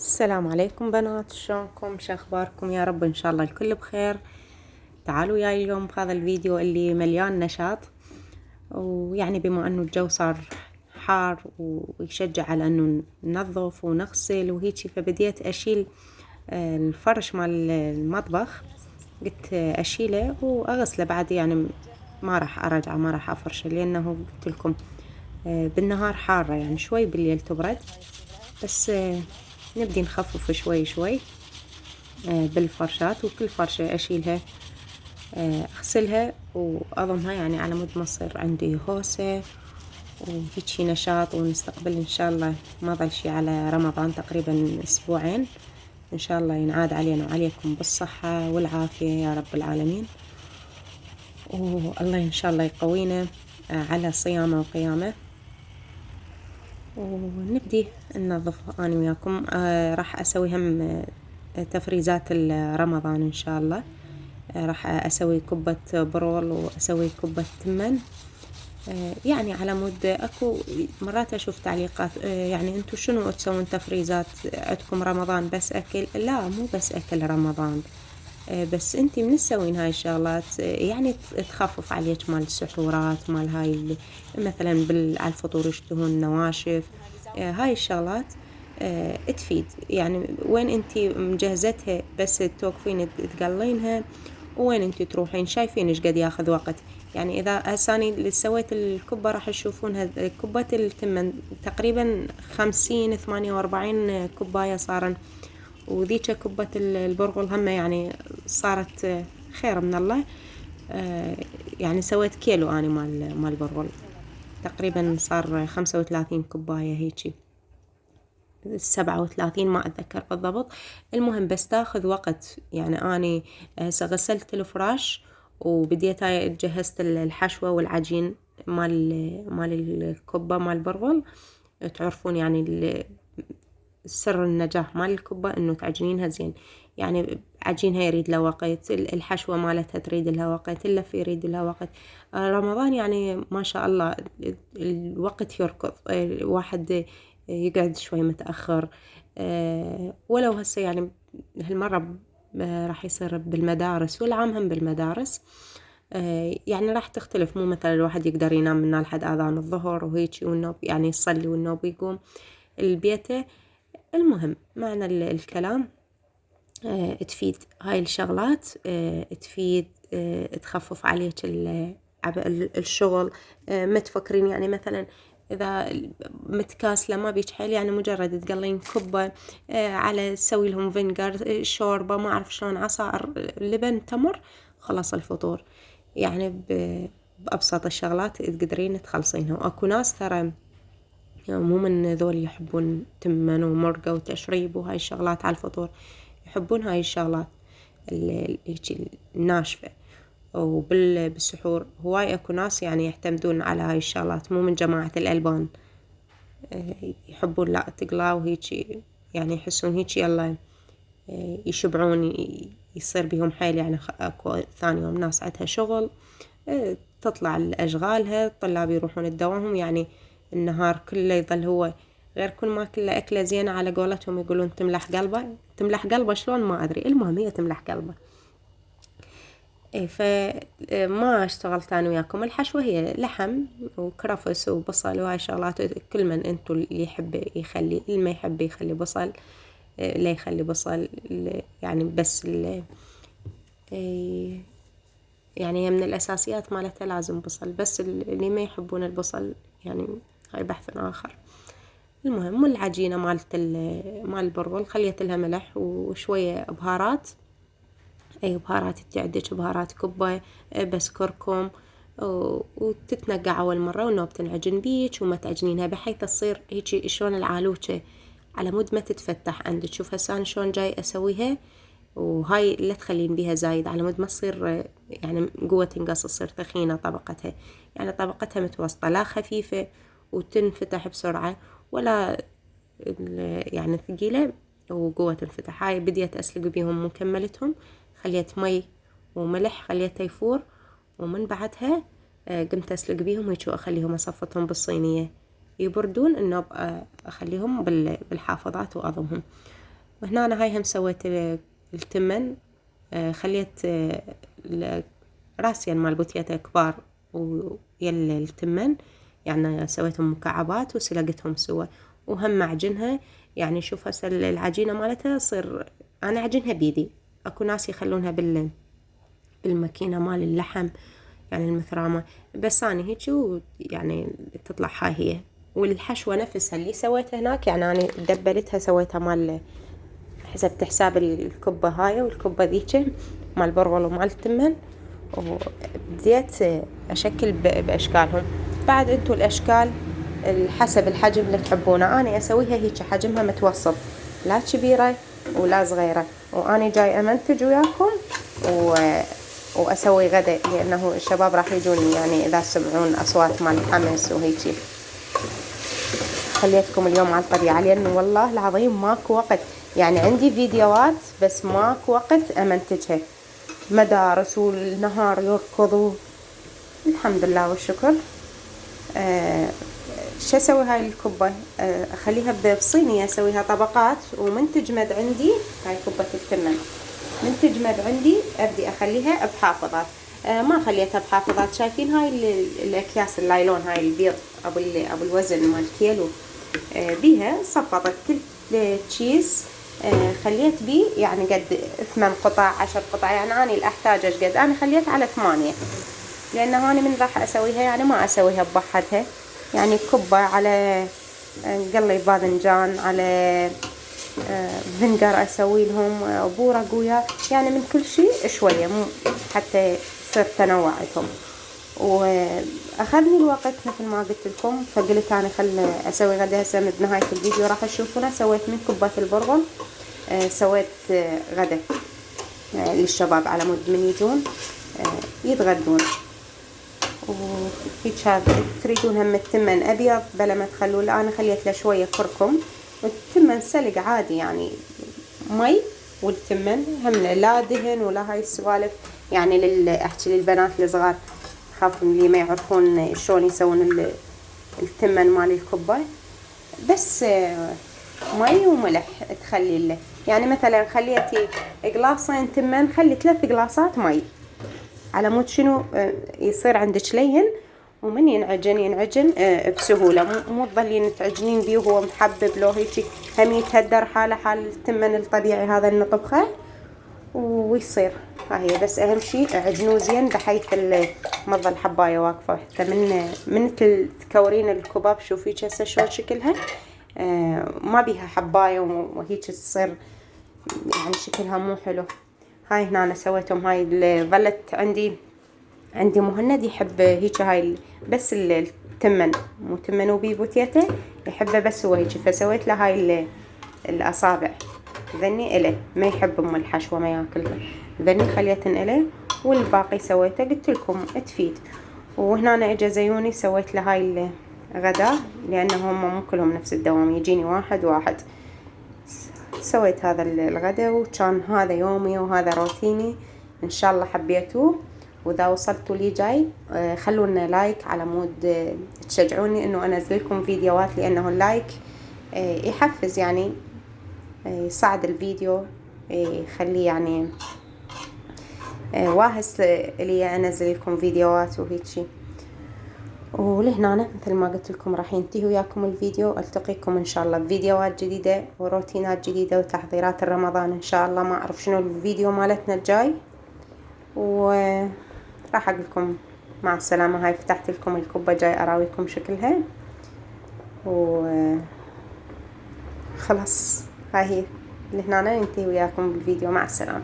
السلام عليكم بنات، شلونكم؟ شو اخباركم؟ يا رب ان شاء الله الكل بخير. تعالوا ياي اليوم بهذا الفيديو اللي مليان نشاط، ويعني بما انه الجو صار حار ويشجع على انه ننظف ونغسل وهيجي، فبديت اشيل الفرش مال المطبخ. قلت اشيله واغسله بعد، يعني ما راح ارجعه، ما راح افرشه، لانه قلت لكم بالنهار حارة، يعني شوي بالليل تبرد. بس نبدي نخفف شوي شوي بالفرشات، وكل فرشة أشيلها أغسلها وأضمها، يعني على مود ما تصير عندي هوسة وهيجي نشاط. ونستقبل إن شاء الله ما ظل شي على رمضان، تقريبا أسبوعين إن شاء الله ينعاد علينا وعليكم بالصحة والعافية يا رب العالمين. والله إن شاء الله يقوينا على صيامه وقيامه. ونبدي ننظف أنا وياكم. راح أسوي هم تفريزات رمضان إن شاء الله. راح أسوي كبة برول وأسوي كبة تمن. يعني على مود أكو مرات أشوف تعليقات يعني أنتو شنو تسوون تفريزات عندكم رمضان بس أكل؟ لا، مو بس أكل رمضان، بس انتي من تسوين هاي الشغلات يعني تخفف عليك مال السحورات، مال هاي اللي مثلا على الفطور يشتهون نواشف. هاي الشغلات تفيد، يعني وين انتي مجهزتها بس توقفين تقلينها، وين انتي تروحين شايفين ايش قد ياخذ وقت. يعني اذا هساني اللي سويت الكبة راح تشوفونها كبة التمن تقريبا 50-48 كوباية صارن، وذيك كبة البرغل هم يعني صارت خير من الله. يعني سويت كيلو أنا مال برغل، تقريبا صار 35 كوباية هيجي، 37 ما أتذكر بالضبط. المهم بس تاخذ وقت. يعني أنا غسلت الفراش وبديت جهزت الحشوة والعجين مال الكبة مال البرغل. تعرفون يعني سر النجاح مال الكبة انه تعجنينها زين، يعني عجينها يريد له وقت، الحشوة مالتها تريد لها وقت، اللف يريد لها وقت. رمضان يعني ما شاء الله الوقت يركض، الواحد يقعد شوي متأخر. ولو هسه يعني هالمرة راح يصير بالمدارس، والعام هم بالمدارس. يعني راح تختلف، مو مثلا الواحد يقدر ينام من لحد آذان الظهر وهيجي والنوب، يعني يصلي والنوب يقوم البيته. المهم معنى الكلام تفيد هاي الشغلات، تفيد، تخفف عليك الشغل. ما تفكرين يعني مثلا إذا متكاسلة ما بيك حيل، يعني مجرد تقلين كبة على تسوي لهم فينجر، شوربة، ما أعرف شلون، عصائر، لبن، تمر، خلاص الفطور. يعني بأبسط الشغلات تقدرين تخلصينها. وأكو ناس ترى يعني مو من ذول يحبون تمن ومرقة وتشريب وهاي الشغلات على الفطور، يحبون هاي الشغلات هيجي الناشفة. وبالسحور هواي اكو ناس يعني يعتمدون على هاي الشغلات، مو من جماعة الألبان. يحبون لا تقلى وهيجي، يعني يحسون هيجي يلا يشبعون، يصير بيهم حيل. يعني اكو ثاني يوم ناس عندها شغل، تطلع لأشغالها، الطلاب يروحون الدوام، يعني النهار كله يظل هو غير كل ما كله أكلة زينة على قولتهم يقولون تملح قلبه. تملح قلبه شلون ما أدري، المهم هي تملح قلبه. إيه، فما اشتغلت أنا وياكم. الحشوة هي لحم وكرفس وبصل وهاي شغلات، كل من انتو اللي يحب يخلي، اللي ما يحب يخلي بصل لا يخلي بصل، يعني بس إيه، يعني هي من الأساسيات مالتها لازم بصل، بس اللي ما يحبون البصل يعني هاي بحث آخر. المهم والعجينة مال البرغل خليت لها ملح وشوية بهارات. أي بهارات انتي عندك بهارات كبة، بس كركم، وتتنقع أول مرة والنوب تنعجن بيك، وما تعجنينها بحيث تصير هيجي شلون العالوشة على مود ما تتفتح عندك. شوف هسه أنا شلون جاي أسويها، وهاي لا تخلين بيها زايد على مود ما تصير يعني قوة تنقص، تصير ثخينة طبقتها، يعني طبقتها متوسطة، لا خفيفة وتنفتح بسرعة، ولا يعني ثقيلة وقوة تنفتح. هاي بديت أسلق بيهم مكملتهم، خليت مي وملح خليته يفور، ومن بعدها قمت أسلق بيهم هيك، وأخليهم أصفطهم بالصينية يبردون، إنه أخليهم بالحافظات وأضمهم. وهنا أنا هاي هم سويت التمن، خليت راسين مال بوتيتا كبار ويل التمن، يعني سويتهم مكعبات وسلقتهم سوا، وهم معجنها. يعني شوف هسه العجينة مالتها تصير، أنا عجنها بيدي، أكو ناس يخلونها بالماكينة مال اللحم، يعني المثرامة، بس أنا هيك يعني تطلع هاي هي. والحشوة نفسها اللي سويتها هناك، يعني أنا دبلتها سويتها مال، حسبت حساب الكبة هاي والكبة ذيك مال البرغل ومال التمن، وبديت أشكل بأشكالهم. بعد انتو الأشكال حسب الحجم اللي تحبونه. أنا أسويها هيك حجمها متوسط، لا كبيرة ولا صغيرة. وأنا جاي أمنتج وياكم وأسوي غدا، لأنه الشباب راح يجوني يعني إذا سمعون أصوات مال الحمس وهيجي. خليتكم اليوم على الطبيعة، لأن والله العظيم ماكو وقت، يعني عندي فيديوهات بس ماكو وقت أمنتجها، مدارس والنهار يركضوا. الحمد لله والشكر. شو أسوي هاي الكبة؟ أخليها بصينية، أسويها طبقات، ومن تجمد عندي هاي كبة التمن، من تجمد عندي أبدي أخليها بحافظات. ما خليتها بحافظات، شايفين هاي الأكياس اللايلون هاي البيض أبو الوزن مال كيلو، بيها صفطت كل تشيز، خليت بيه يعني قد 8 قطع 10 قطع، يعني أنا اللي أحتاج ايش قد، أنا خليت على 8، لأنه أنا من راح أسويها يعني ما أسويها ببحدها، يعني كبة على قلي باذنجان على فينجر أسوي لهم بورق ويا، يعني من كل شيء شوية، مو حتى يصير تنوع لهم. واخذني الوقت مثل ما قلت لكم، فقلت انا خل اسوي غدا. هسه بنهايه الفيديو راح تشوفونه سويت من كبات البرغل، سويت غدا للشباب على مود من يجون يتغدون. وهيك هذا تريدون هم التمن ابيض بلا ما تخلوا، لا انا خليت له شويه كركم، والتمن سلق عادي يعني مي، والتمن هم لا دهن ولا هاي السوالف، يعني احكي للبنات الصغار خافوا اللي ما يعرفون شلون يسوون التمن مال الكبة، بس مي وملح تخلي له، يعني مثلا خليتي قلاصين تمن خلي 3 قلاصات مي، على مود شنو يصير عندك لين، ومن ينعجن بسهولة، مو تظلين تعجنين بيه وهو محبب لو هيك هم يتهدر حاله حال التمن الطبيعي هذا اللي نطبخه ويصير. هاي بس اهم شيء عجنوه زين بحيث ما تظل حبايه واقفه، حتى من تكورين الكباب شوفي هسه شلون شكلها، ما بيها حبايه وهيك تصير يعني شكلها مو حلو. هاي هنا انا سويتهم، هاي اللي ظلت عندي مهند يحب هيك هاي بس التمن، مو تمن وبي بوتيتا يحبه بس هو هيك، فسويت له هاي الاصابع ذني إله، ما يحب ام الحشوه ما ياكلها، ذني خليتن إله، والباقي سويته قلت لكم تفيد. وهنا أنا اجا زيوني سويت له هاي الغداء، لانه هم مو كلهم نفس الدوام، يجيني واحد واحد. سويت هذا الغداء، وكان هذا يومي وهذا روتيني. ان شاء الله حبيتوه، واذا وصلتوا لي جاي خلونا لايك على مود تشجعوني انه انزل لكم فيديوهات، لانه اللايك يحفز يعني، يصعد الفيديو، يخليه يعني واهس لي انزل لكم فيديوهات وهيجي. ولهنا مثل ما قلت لكم راح ينتهي وياكم الفيديو، التقيكم ان شاء الله بفيديوهات جديده وروتينات جديده وتحضيرات رمضان ان شاء الله. ما اعرف شنو الفيديو مالتنا الجاي، وراح اقول لكم مع السلامه. هاي فتحت لكم الكبه جاي اراويكم شكلها، وخلاص هاي هي لهنا ننتهي وياكم بالفيديو. مع السلامه.